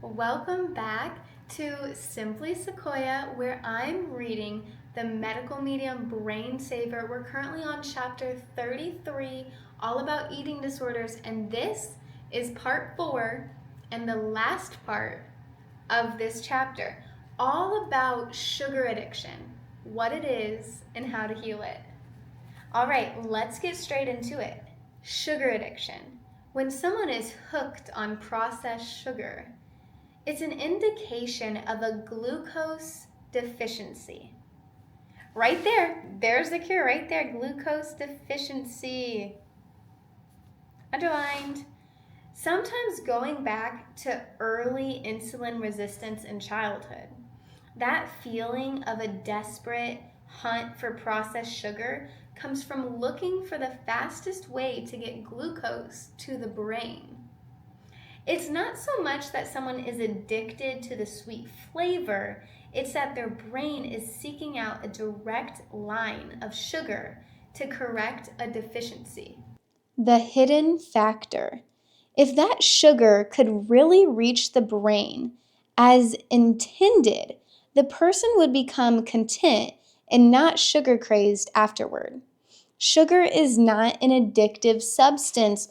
Welcome back to Simply Sequoia, where I'm reading the medical medium Brain Saver. We're currently on chapter 33, all about eating disorders, and this is part 4 and the last part of this chapter, all about sugar addiction, what it is, and how to heal it. All right, let's get straight into it. Sugar addiction. When someone is hooked on processed sugar, it's an indication of a glucose deficiency. Right there, there's the cure right there, glucose deficiency. Underlined. Sometimes going back to early insulin resistance in childhood, that feeling of a desperate hunt for processed sugar comes from looking for the fastest way to get glucose to the brain. It's not so much that someone is addicted to the sweet flavor, it's that their brain is seeking out a direct line of sugar to correct a deficiency. The hidden factor. If that sugar could really reach the brain as intended, the person would become content and not sugar crazed afterward. Sugar is not an addictive substance.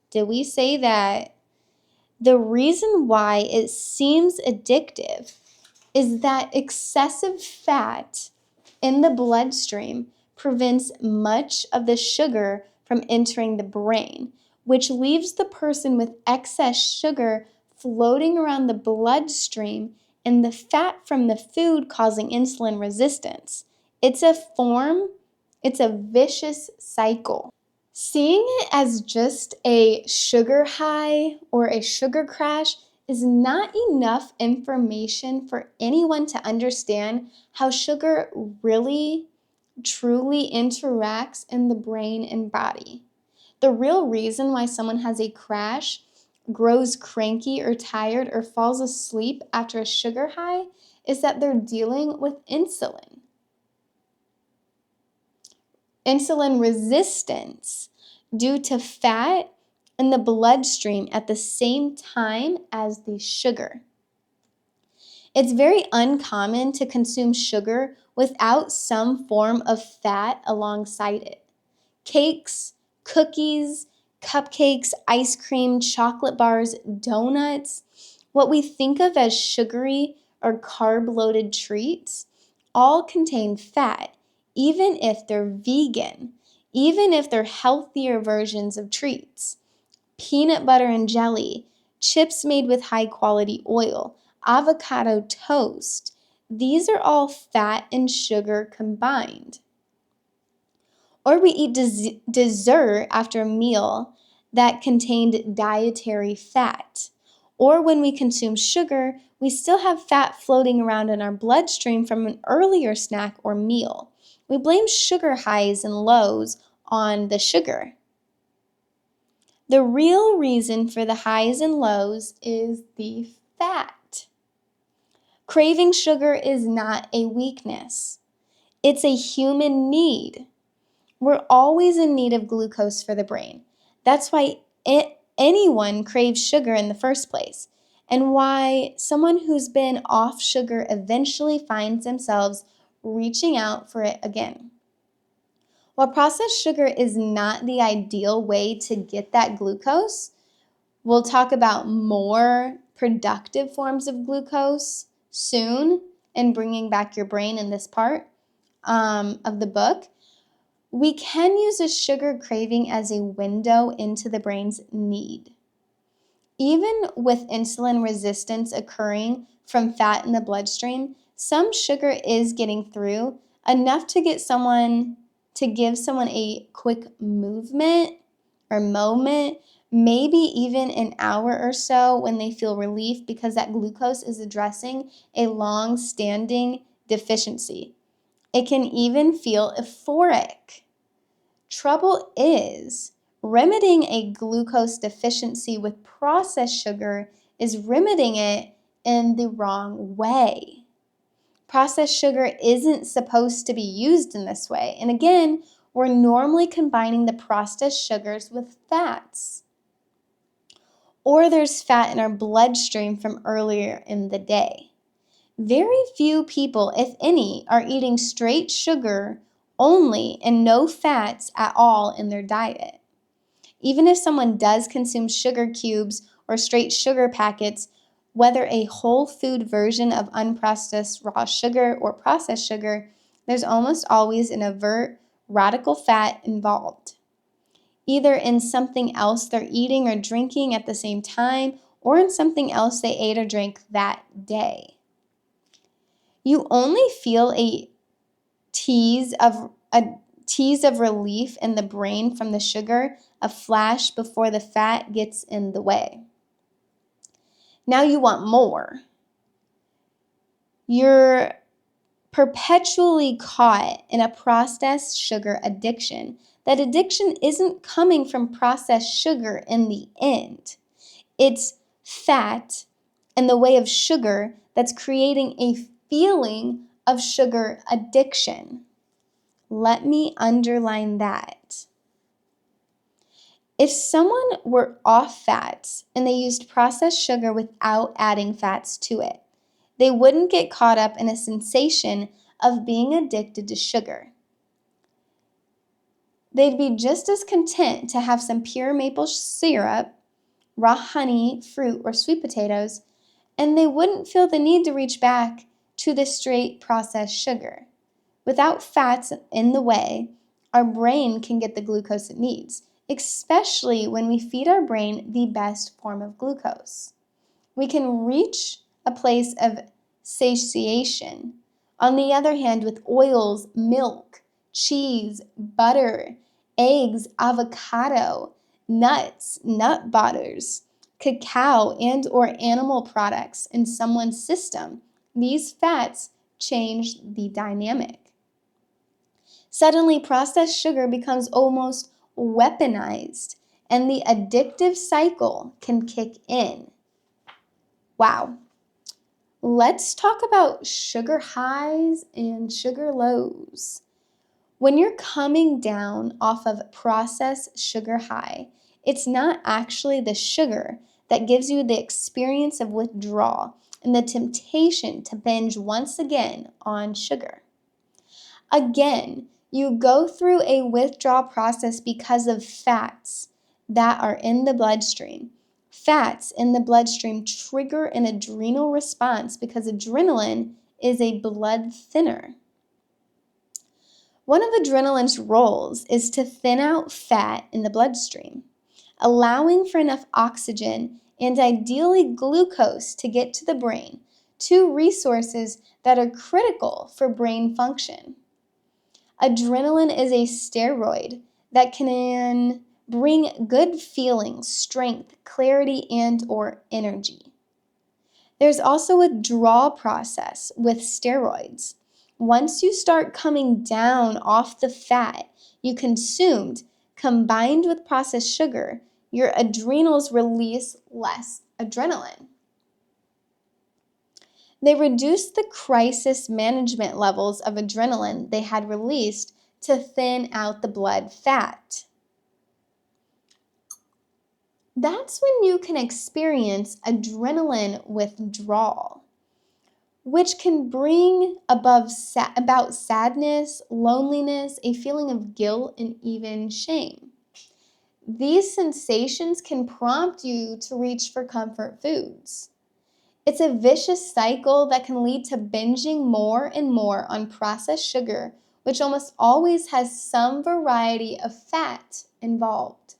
Did we say that? The reason why it seems addictive is that excessive fat in the bloodstream prevents much of the sugar from entering the brain, which leaves the person with excess sugar floating around the bloodstream and the fat from the food causing insulin resistance. It's a vicious cycle. Seeing it as just a sugar high or a sugar crash is not enough information for anyone to understand how sugar really, truly interacts in the brain and body. The real reason why someone has a crash, grows cranky or tired, or falls asleep after a sugar high is that they're dealing with insulin resistance due to fat in the bloodstream at the same time as the sugar. It's very uncommon to consume sugar without some form of fat alongside it. Cakes, cookies, cupcakes, ice cream, chocolate bars, donuts, what we think of as sugary or carb-loaded treats, all contain fat, even if they're vegan, even if they're healthier versions of treats. Peanut butter and jelly, chips made with high-quality oil, avocado toast, these are all fat and sugar combined. Or we eat dessert after a meal that contained dietary fat. Or when we consume sugar, we still have fat floating around in our bloodstream from an earlier snack or meal. We blame sugar highs and lows on the sugar. The real reason for the highs and lows is the fat. Craving sugar is not a weakness. It's a human need. We're always in need of glucose for the brain. That's why anyone craves sugar in the first place, and why someone who's been off sugar eventually finds themselves reaching out for it again. While processed sugar is not the ideal way to get that glucose, we'll talk about more productive forms of glucose soon in bringing back your brain in this part of the book. We can use a sugar craving as a window into the brain's need. Even with insulin resistance occurring from fat in the bloodstream, some sugar is getting through enough to give someone a quick movement or moment, maybe even an hour or so when they feel relief because that glucose is addressing a long-standing deficiency. It can even feel euphoric. Trouble is, remedying a glucose deficiency with processed sugar is remedying it in the wrong way. Processed sugar isn't supposed to be used in this way. And again, we're normally combining the processed sugars with fats. or there's fat in our bloodstream from earlier in the day. Very few people, if any, are eating straight sugar only and no fats at all in their diet. Even if someone does consume sugar cubes or straight sugar packets, whether a whole food version of unprocessed raw sugar or processed sugar, there's almost always an overt radical fat involved, either in something else they're eating or drinking at the same time or in something else they ate or drank that day. You only feel a tease of relief in the brain from the sugar, a flash before the fat gets in the way. Now you want more. You're perpetually caught in a processed sugar addiction. That addiction isn't coming from processed sugar in the end. It's fat in the way of sugar that's creating a feeling of sugar addiction. Let me underline that. If someone were off fats and they used processed sugar without adding fats to it, they wouldn't get caught up in a sensation of being addicted to sugar. They'd be just as content to have some pure maple syrup, raw honey, fruit, or sweet potatoes, and they wouldn't feel the need to reach back to the straight processed sugar. Without fats in the way, our brain can get the glucose it needs, especially when we feed our brain the best form of glucose. We can reach a place of satiation. On the other hand, with oils, milk, cheese, butter, eggs, avocado, nuts, nut butters, cacao, and or animal products in someone's system, these fats change the dynamic. Suddenly, processed sugar becomes almost weaponized, and the addictive cycle can kick in. Wow. Let's talk about sugar highs and sugar lows. When you're coming down off of processed sugar high, it's not actually the sugar that gives you the experience of withdrawal and the temptation to binge once again on sugar. Again, you go through a withdrawal process because of fats that are in the bloodstream. Fats in the bloodstream trigger an adrenal response because adrenaline is a blood thinner. One of adrenaline's roles is to thin out fat in the bloodstream, allowing for enough oxygen and ideally glucose to get to the brain, two resources that are critical for brain function. Adrenaline is a steroid that can bring good feelings, strength, clarity, and or energy. There's also a withdrawal process with steroids. Once you start coming down off the fat you consumed, combined with processed sugar, your adrenals release less adrenaline. They reduced the crisis management levels of adrenaline they had released to thin out the blood fat. That's when you can experience adrenaline withdrawal, which can bring about sadness, loneliness, a feeling of guilt, and even shame. These sensations can prompt you to reach for comfort foods. It's a vicious cycle that can lead to binging more and more on processed sugar, which almost always has some variety of fat involved.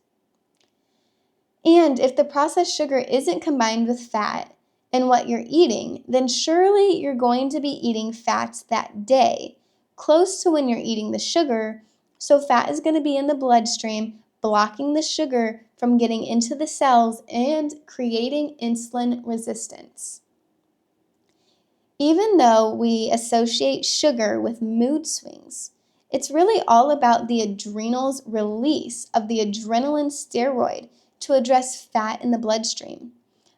And if the processed sugar isn't combined with fat in what you're eating, then surely you're going to be eating fats that day, close to when you're eating the sugar, so fat is going to be in the bloodstream, blocking the sugar from getting into the cells and creating insulin resistance. Even though we associate sugar with mood swings, it's really all about the adrenal's release of the adrenaline steroid to address fat in the bloodstream,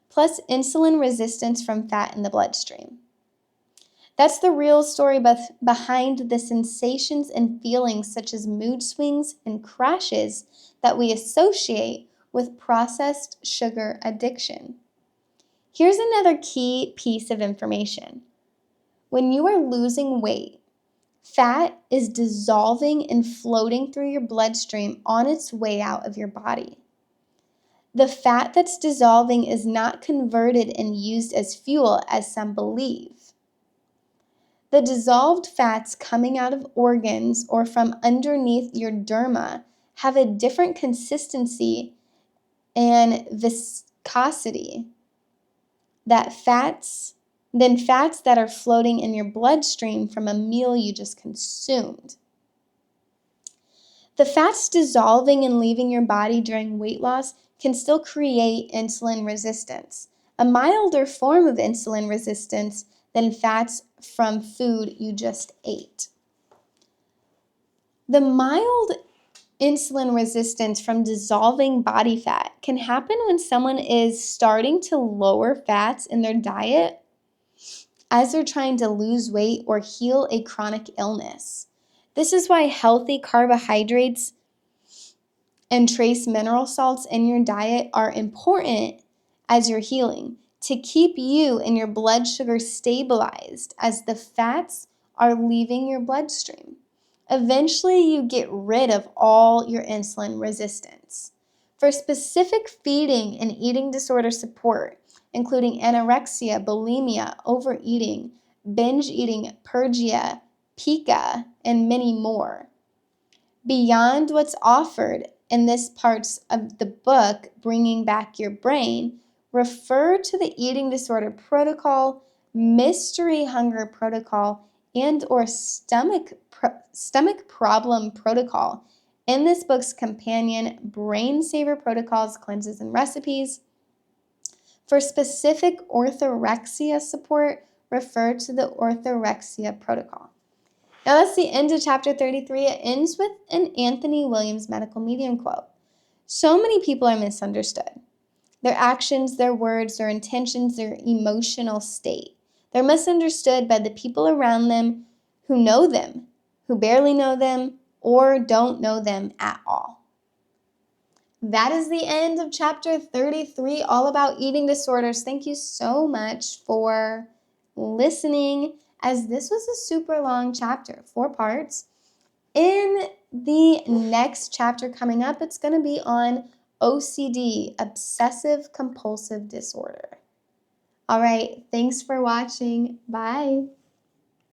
plus insulin resistance from fat in the bloodstream. That's the real story behind the sensations and feelings such as mood swings and crashes that we associate with processed sugar addiction. Here's another key piece of information. When you are losing weight, fat is dissolving and floating through your bloodstream on its way out of your body. The fat that's dissolving is not converted and used as fuel, as some believe. The dissolved fats coming out of organs or from underneath your derma have a different consistency and viscosity than fats that are floating in your bloodstream from a meal you just consumed. The fats dissolving and leaving your body during weight loss can still create insulin resistance, a milder form of insulin resistance than fats from food you just ate. The mild insulin resistance from dissolving body fat can happen when someone is starting to lower fats in their diet as they're trying to lose weight or heal a chronic illness. This is why healthy carbohydrates and trace mineral salts in your diet are important as you're healing, to keep you and your blood sugar stabilized as the fats are leaving your bloodstream. Eventually, you get rid of all your insulin resistance. For specific feeding and eating disorder support, including anorexia, bulimia, overeating, binge eating, purgia, pica, and many more. Beyond what's offered in this parts of the book, Bringing Back Your Brain, refer to the eating disorder protocol, mystery hunger protocol, and or stomach problem protocol in this book's companion, Brain Saver Protocols, Cleanses, and Recipes. For specific orthorexia support, refer to the orthorexia protocol. Now that's the end of chapter 33. It ends with an Anthony Williams medical medium quote. So many people are misunderstood. Their actions, their words, their intentions, their emotional state. They're misunderstood by the people around them, who barely know them, or don't know them at all. That is the end of chapter 33, all about eating disorders. Thank you so much for listening, as this was a super long chapter, 4 parts. In the next chapter coming up, it's going to be on OCD, obsessive compulsive disorder. All right, thanks for watching. Bye.